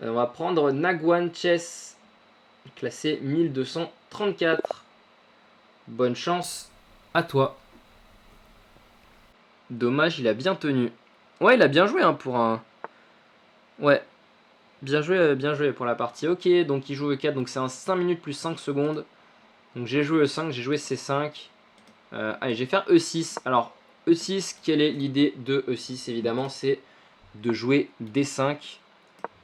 On va prendre Nagwan Chess, classé 1234. Bonne chance à toi. Dommage, il a bien tenu. Ouais, il a bien joué hein, pour un... Ouais, bien joué pour la partie. Ok, donc il joue E4, donc c'est un 5 minutes plus 5 secondes. Donc j'ai joué E5, j'ai joué C5. Allez, je vais faire E6. Alors, E6, quelle est l'idée de E6 évidemment, c'est de jouer D5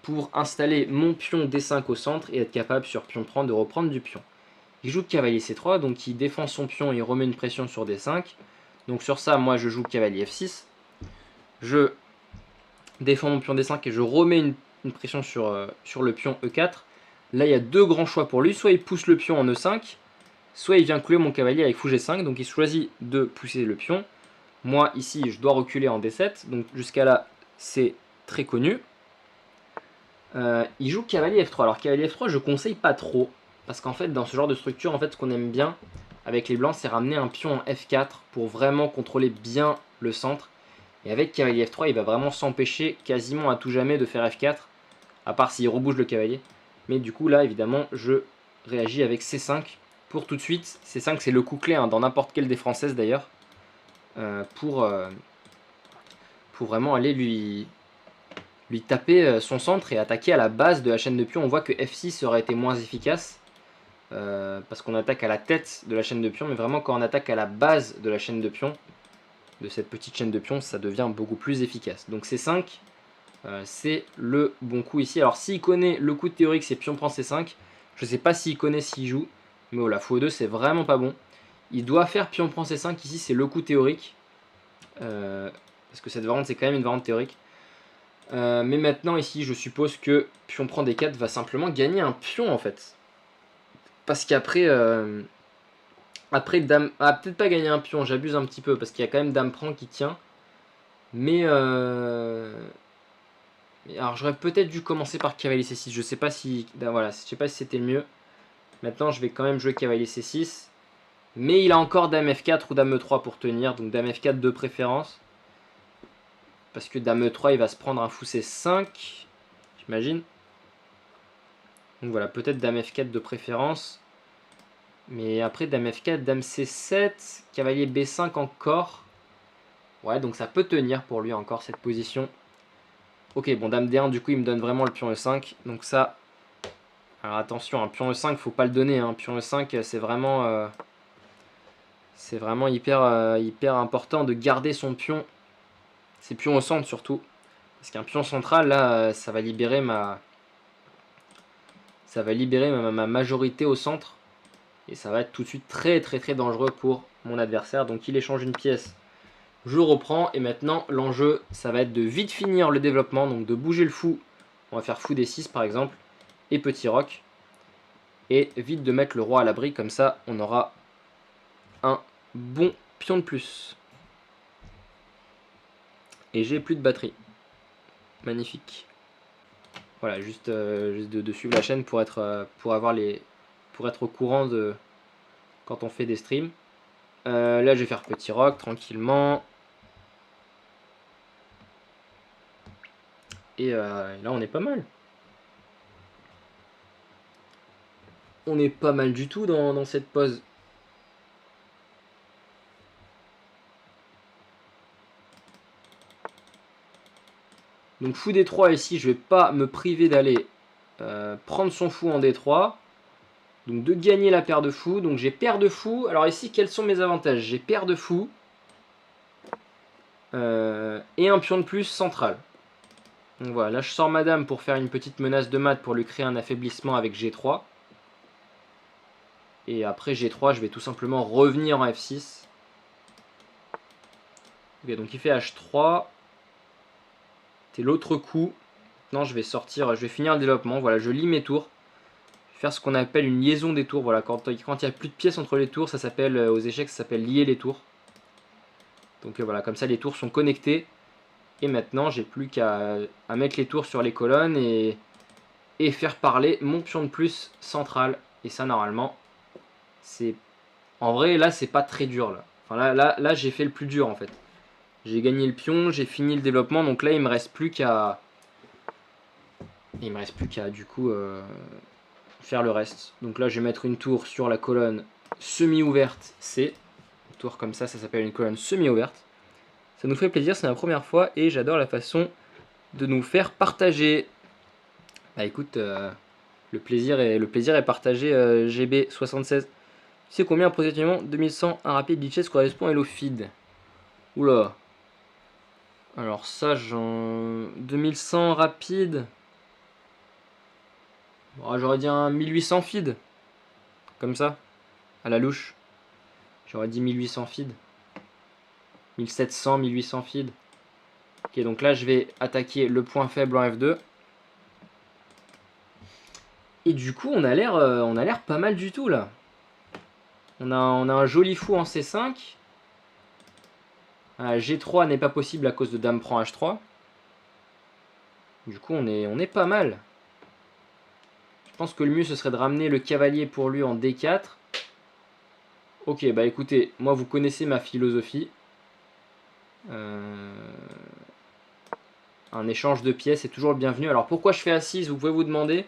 pour installer mon pion D5 au centre et être capable sur pion 30 de reprendre du pion. Il joue cavalier C3, donc il défend son pion et il remet une pression sur D5. Donc sur ça, moi je joue cavalier F6. Je défends mon pion D5 et je remets une pression sur le pion E4. Là, il y a deux grands choix pour lui. Soit il pousse le pion en E5, soit il vient clouer mon cavalier avec fou G5. Donc il choisit de pousser le pion. Moi, ici, je dois reculer en D7. Donc jusqu'à là, c'est très connu. Il joue cavalier F3. Alors cavalier F3, je conseille pas trop. Parce qu'en fait, dans ce genre de structure, en fait, ce qu'on aime bien avec les blancs, c'est ramener un pion en F4 pour vraiment contrôler bien le centre. Et avec cavalier F3, il va vraiment s'empêcher quasiment à tout jamais de faire F4, à part s'il rebouge le cavalier. Mais du coup, là, évidemment, je réagis avec C5 pour tout de suite. C5, c'est le coup clé hein, dans n'importe quelle des françaises d'ailleurs, pour vraiment aller lui taper son centre et attaquer à la base de la chaîne de pions. On voit que F6 aurait été moins efficace, parce qu'on attaque à la tête de la chaîne de pions, mais vraiment quand on attaque à la base de la chaîne de pions, de cette petite chaîne de pions, ça devient beaucoup plus efficace. Donc C5, c'est le bon coup ici. Alors s'il connaît le coup théorique, c'est pion prend C5. Je ne sais pas s'il connaît s'il joue, mais voilà, fou E2, c'est vraiment pas bon. Il doit faire pion prend C5, ici c'est le coup théorique, parce que cette variante c'est quand même une variante théorique. Mais maintenant ici je suppose que pion prend D4 va simplement gagner un pion en fait. Parce qu'après après dame... Ah, peut-être pas gagner un pion, j'abuse un petit peu parce qu'il y a quand même dame prend qui tient. Mais alors j'aurais peut-être dû commencer par cavalier C6, je sais pas si... Ben voilà, je sais pas si c'était le mieux. Maintenant je vais quand même jouer cavalier C6. Mais il a encore dame F4 ou dame E3 pour tenir, donc dame F4 de préférence. Parce que dame E3 il va se prendre un fou C5, j'imagine. Donc voilà, peut-être dame F4 de préférence. Mais après dame F4, dame C7, cavalier B5 encore. Ouais, donc ça peut tenir pour lui encore cette position. Ok, bon, dame D1, du coup, il me donne vraiment le pion E5. Donc ça... Alors attention, un pion E5, faut pas le donner. Un pion E5, c'est vraiment hyper important de garder son pion. Ses pions au centre surtout. Parce qu'un pion central, là, ça va libérer ma majorité au centre. Et ça va être tout de suite très dangereux pour mon adversaire. Donc il échange une pièce. Je reprends et maintenant l'enjeu ça va être de vite finir le développement, donc de bouger le fou, on va faire fou D6 par exemple, et petit roc, et vite de mettre le roi à l'abri, comme ça on aura un bon pion de plus. Et j'ai plus de batterie, magnifique. Voilà, juste de suivre la chaîne pour être au courant de quand on fait des streams. Là je vais faire petit roc tranquillement. Et là on est pas mal. On est pas mal du tout dans cette pause. Donc fou D3 ici, je vais pas me priver d'aller prendre son fou en D3. Donc de gagner la paire de fous. Donc j'ai paire de fous. Alors ici, quels sont mes avantages? J'ai paire de fous. Et un pion de plus central. Donc voilà, là je sors madame pour faire une petite menace de mat pour lui créer un affaiblissement avec G3. Et après G3, je vais tout simplement revenir en F6. Ok, donc il fait H3. C'est l'autre coup. Maintenant je vais sortir, je vais finir le développement. Voilà, je lis mes tours. Faire ce qu'on appelle une liaison des tours. Voilà, quand il n'y a plus de pièces entre les tours, ça s'appelle aux échecs, ça s'appelle lier les tours. Donc voilà, comme ça les tours sont connectés. Et maintenant, j'ai plus qu'à mettre les tours sur les colonnes et faire parler mon pion de plus central. Et ça, normalement, c'est... En vrai, là, c'est pas très dur. Là, enfin, là j'ai fait le plus dur, en fait. J'ai gagné le pion, j'ai fini le développement. Donc là, il me reste plus qu'à Et il me reste plus qu'à du coup faire le reste. Donc là je vais mettre une tour sur la colonne semi-ouverte C. Une tour comme ça s'appelle une colonne semi-ouverte. Ça nous fait plaisir, c'est la première fois et j'adore la façon de nous faire partager. Bah écoute, le plaisir est partagé, GB76. Tu sais combien approximativement 2100 un rapide glitches correspond à Hello Feed? Oula. Alors ça, 2100 rapide. Oh, j'aurais dit un 1800 feed. Comme ça, à la louche. J'aurais dit 1800 feed. 1700, 1800 feed. Ok, donc là, je vais attaquer le point faible en F2. Et du coup, on a l'air pas mal du tout, là. On a un joli fou en C5. G3 n'est pas possible à cause de dame prend H3. Du coup, on est pas mal. Je pense que le mieux, ce serait de ramener le cavalier pour lui en D4. Ok, bah écoutez, moi, vous connaissez ma philosophie. Un échange de pièces est toujours le bienvenu. Alors, pourquoi je fais A6, vous pouvez vous demander.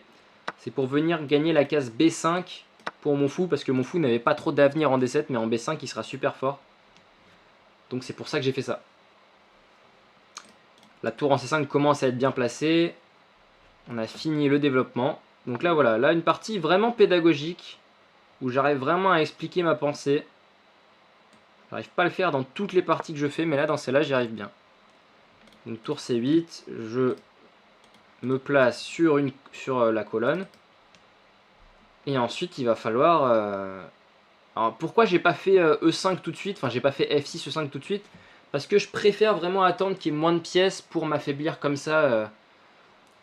C'est pour venir gagner la case B5 pour mon fou, parce que mon fou n'avait pas trop d'avenir en D7, mais en B5, il sera super fort. Donc, c'est pour ça que j'ai fait ça. La tour en C5 commence à être bien placée. On a fini le développement. Donc là, voilà, là, une partie vraiment pédagogique, où j'arrive vraiment à expliquer ma pensée. J'arrive pas à le faire dans toutes les parties que je fais, mais là, dans celle-là, j'y arrive bien. Donc tour C8, je me place sur la colonne. Et ensuite, il va falloir... Alors, pourquoi j'ai pas fait E5 tout de suite? Enfin, j'ai pas fait F6, E5 tout de suite. Parce que je préfère vraiment attendre qu'il y ait moins de pièces pour m'affaiblir comme ça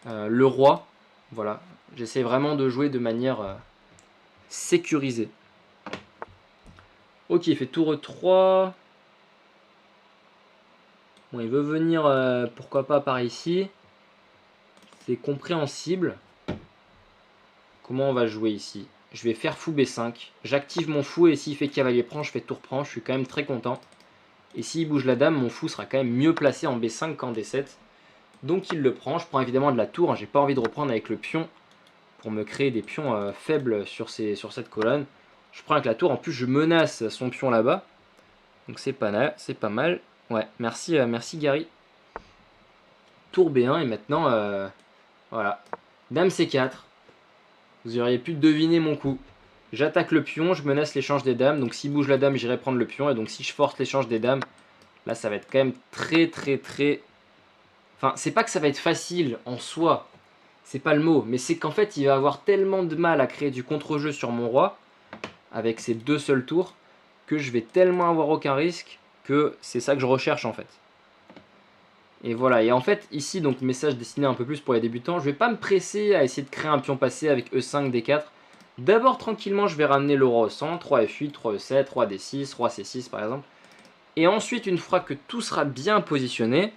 le roi. Voilà. J'essaie vraiment de jouer de manière sécurisée. Ok, il fait tour E3. Bon, il veut venir, pourquoi pas, par ici. C'est compréhensible. Comment on va jouer ici? Je vais faire fou B5. J'active mon fou et s'il fait cavalier prend, je fais tour prend. Je suis quand même très content. Et s'il bouge la dame, mon fou sera quand même mieux placé en B5 qu'en D7. Donc il le prend. Je prends évidemment de la tour. J'ai pas envie de reprendre avec le pion pour me créer des pions faibles sur cette colonne. Je prends avec la tour. En plus, je menace son pion là-bas. Donc c'est pas mal. Ouais, merci Gary. Tour B1 et maintenant, voilà. Dame C4. Vous auriez pu deviner mon coup. J'attaque le pion, je menace l'échange des dames. Donc s'il bouge la dame, j'irai prendre le pion. Et donc si je force l'échange des dames, là ça va être quand même très. Enfin, c'est pas que ça va être facile en soi. C'est pas le mot. Mais c'est qu'en fait, il va avoir tellement de mal à créer du contre-jeu sur mon roi, avec ses deux seuls tours, que je vais tellement avoir aucun risque que c'est ça que je recherche en fait. Et voilà, et en fait ici donc message destiné un peu plus pour les débutants, je vais pas me presser à essayer de créer un pion passé avec E5, D4. D'abord tranquillement je vais ramener le roi au centre, 3 F8, 3 E7, roi D6, roi C6 par exemple. Et ensuite une fois que tout sera bien positionné,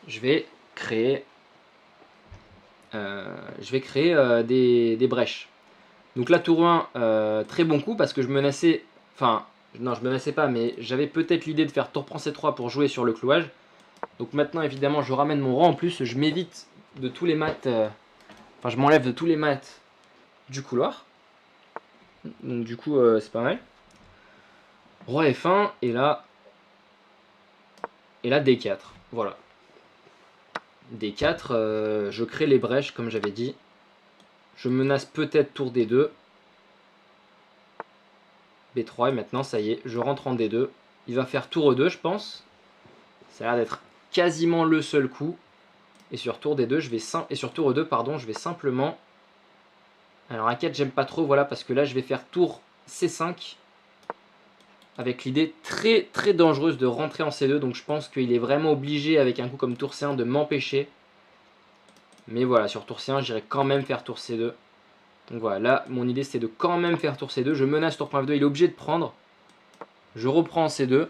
je vais créer, des brèches. Donc la tour 1, très bon coup parce que je menaçais, enfin non je menaçais pas mais j'avais peut-être l'idée de faire tour prend C3 pour jouer sur le clouage. Donc maintenant, évidemment, je ramène mon roi en plus. Je m'évite de tous les maths. Enfin, je m'enlève de tous les maths du couloir. Donc du coup, c'est pas mal. Roi F1 et là D4. Voilà. D4, je crée les brèches comme j'avais dit. Je menace peut-être tour D2. B3 et maintenant, ça y est, je rentre en D2. Il va faire tour E2, je pense. Ça a l'air d'être quasiment le seul coup. Et sur tour D2, et sur tour E2, pardon, je vais simplement... Alors A4, j'aime pas trop, voilà, parce que là, je vais faire tour C5 avec l'idée très dangereuse de rentrer en C2. Donc je pense qu'il est vraiment obligé, avec un coup comme tour C1, de m'empêcher. Mais voilà, sur tour C1, j'irai quand même faire tour C2. Donc voilà, là, mon idée, c'est de quand même faire tour C2. Je menace tour F2, il est obligé de prendre. Je reprends en C2.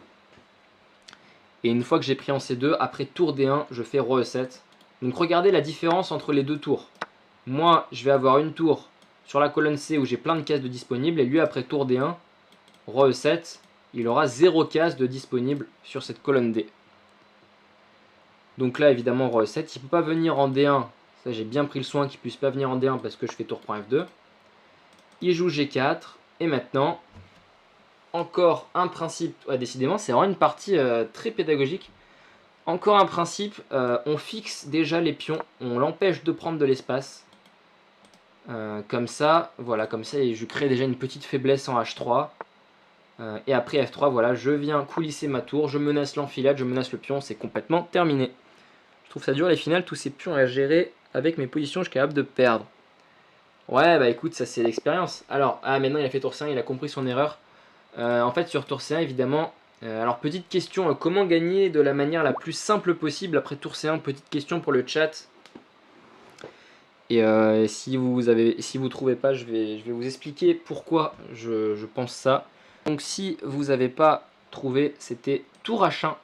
Et une fois que j'ai pris en C2, après tour D1, je fais roi E7. Donc regardez la différence entre les deux tours. Moi, je vais avoir une tour sur la colonne C où j'ai plein de cases de disponibles. Et lui, après tour D1, roi E7, il aura 0 case de disponible sur cette colonne D. Donc là, évidemment, roi E7. Il ne peut pas venir en D1. Ça, j'ai bien pris le soin qu'il puisse pas venir en D1 parce que je fais tour prend F2. Il joue G4. Et maintenant, encore un principe. Ouais, décidément, c'est vraiment une partie très pédagogique. Encore un principe, on fixe déjà les pions. On l'empêche de prendre de l'espace. Comme ça, voilà, comme ça, je crée déjà une petite faiblesse en H3. Et après F3, voilà, je viens coulisser ma tour, je menace l'enfilade, je menace le pion, c'est complètement terminé. Je trouve ça dur les finales, tous ces pions à gérer avec mes positions, je suis capable de perdre. Ouais, bah écoute, ça c'est l'expérience. Alors, maintenant il a fait tour C1, il a compris son erreur. En fait, sur tour C1, évidemment, alors petite question, comment gagner de la manière la plus simple possible après tour C1, petite question pour le chat. Et si vous trouvez pas, je vais vous expliquer pourquoi je pense ça. Donc si vous n'avez pas trouvé, c'était tour H1.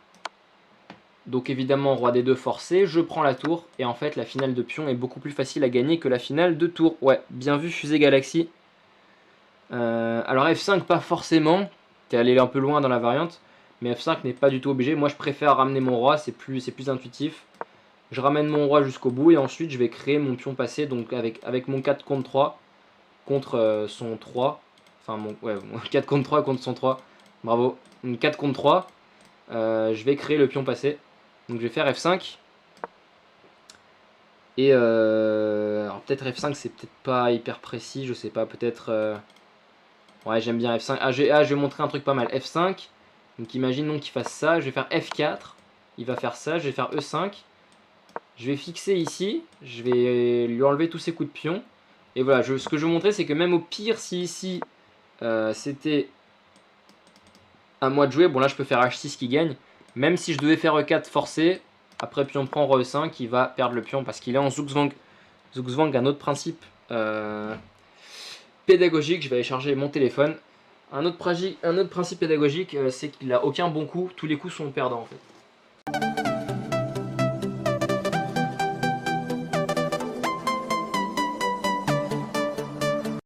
Donc évidemment, roi D2 forcé, je prends la tour. Et en fait, la finale de pion est beaucoup plus facile à gagner que la finale de tour. Ouais, bien vu, Fusée Galaxy. Alors F5, pas forcément. T'es allé un peu loin dans la variante. Mais F5 n'est pas du tout obligé. Moi, je préfère ramener mon roi, c'est plus intuitif. Je ramène mon roi jusqu'au bout et ensuite je vais créer mon pion passé donc avec mon 4 contre 3 contre son 3. Enfin mon 4 contre 3 contre son 3. Bravo. Une 4 contre 3. Je vais créer le pion passé. Donc je vais faire F5. Et alors peut-être F5 c'est peut-être pas hyper précis, je sais pas, peut-être... Ouais, j'aime bien F5. Je vais montrer un truc pas mal. F5. Donc imaginons qu'il fasse ça, je vais faire F4. Il va faire ça, je vais faire E5. Je vais fixer ici, je vais lui enlever tous ses coups de pion. Et voilà, ce que je veux montrer, c'est que même au pire, si ici, c'était à moi de jouer, bon là je peux faire H6 qui gagne. Même si je devais faire E4 forcé, après pion prend roi E5, il va perdre le pion parce qu'il est en Zugzwang. Zugzwang, un autre principe pédagogique, je vais aller charger mon téléphone. Un autre principe pédagogique, c'est qu'il n'a aucun bon coup, tous les coups sont perdants en fait.